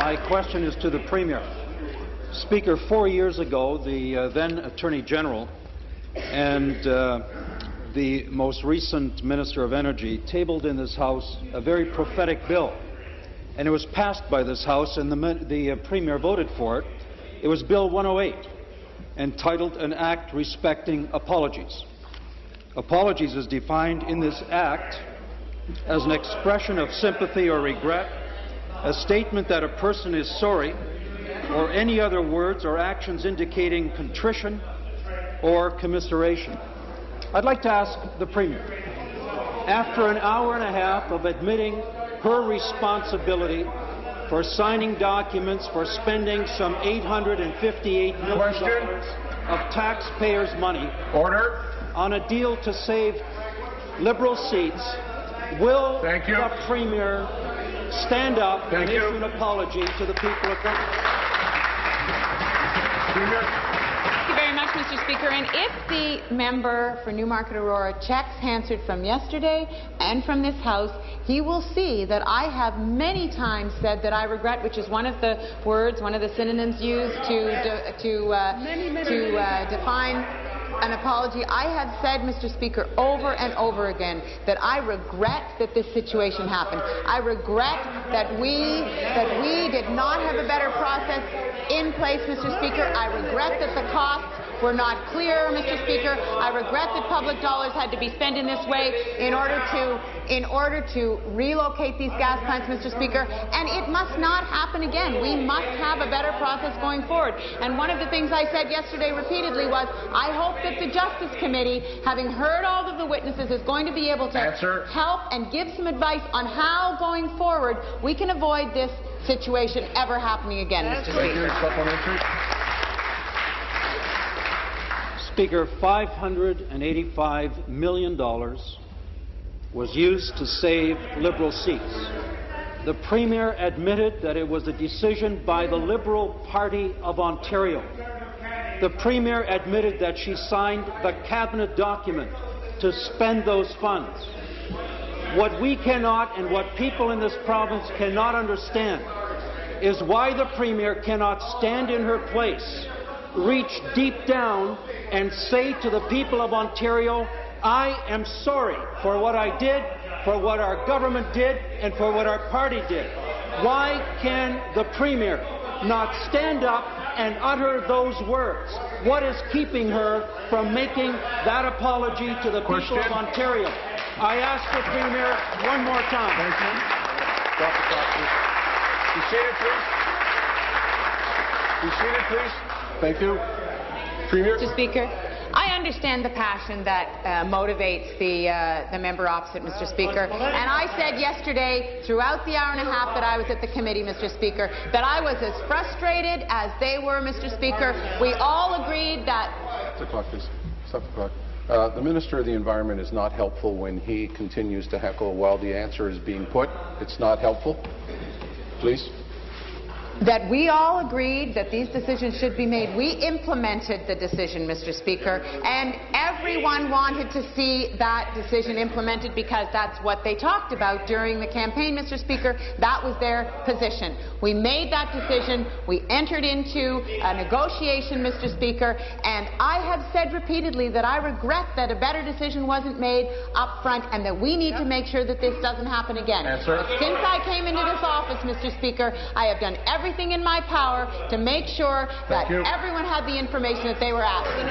My question is to the Premier. Speaker, 4 years ago, the then Attorney General and the most recent Minister of Energy tabled in this House a very prophetic bill, and it was passed by this House, and the Premier voted for it. It was Bill 108, entitled An Act Respecting Apologies. Apologies is defined in this Act as an expression of sympathy or regret, a statement that a person is sorry, or any other words or actions indicating contrition or commiseration. I'd like to ask the Premier, after an hour and a half of admitting her responsibility for signing documents for spending some $858 million of taxpayers' money on a deal to save Liberal seats, will the Premier stand up and issue an apology to the people of Canada? Thank you very much, Mr. Speaker. And if the member for Newmarket Aurora checks Hansard from yesterday and from this House, he will see that I have many times said that I regret, which is one of the words, one of the synonyms used to define an apology. I have said, Mr. Speaker, over and over again that I regret that this situation happened. I regret that we did not have a better process in place, Mr. Speaker. I regret that the costs were not clear, Mr. Speaker. I regret that public dollars had to be spent in this way in order to relocate these gas plants, Mr. Speaker. And it must not happen again. We must have a better process going forward. And one of the things I said yesterday repeatedly was, I hope that the Justice Committee, having heard all of the witnesses, is going to be able to help and give some advice on how, going forward, we can avoid this situation ever happening again, Mr. Speaker. Speaker, $585 million was used to save Liberal seats. The Premier admitted that it was a decision by the Liberal Party of Ontario. The Premier admitted that she signed the cabinet document to spend those funds. What we cannot, and what people in this province cannot understand, is why the Premier cannot stand in her place, reach deep down and say to the people of Ontario, I am sorry for what I did, for what our government did, and for what our party did. Why can the Premier not stand up and utter those words? What is keeping her from making that apology to the people of Ontario? I ask the Premier one more time. Thank you. Stop the clock, please. Be seated, please. Be seated, please. Thank you. Premier. Mr. Speaker, I understand the passion that motivates the member opposite, Mr. Speaker. And I said yesterday, throughout the hour and a half that I was at the committee, Mr. Speaker, that I was as frustrated as they were, Mr. Speaker. We all agreed that... Stop the clock, please. Stop the clock. The Minister of the Environment is not helpful when he continues to heckle while the answer is being put. It's not helpful. Please. That we all agreed that these decisions should be made. We implemented the decision, Mr. Speaker, and everyone wanted to see that decision implemented because that's what they talked about during the campaign, Mr. Speaker. That was their position. We made that decision. We entered into a negotiation, Mr. Speaker, and I have said repeatedly that I regret that a better decision wasn't made up front and that we need to make sure that this doesn't happen again. Since I came into this office, Mr. Speaker, I have done everything in my power to make sure that everyone had the information that they were asking.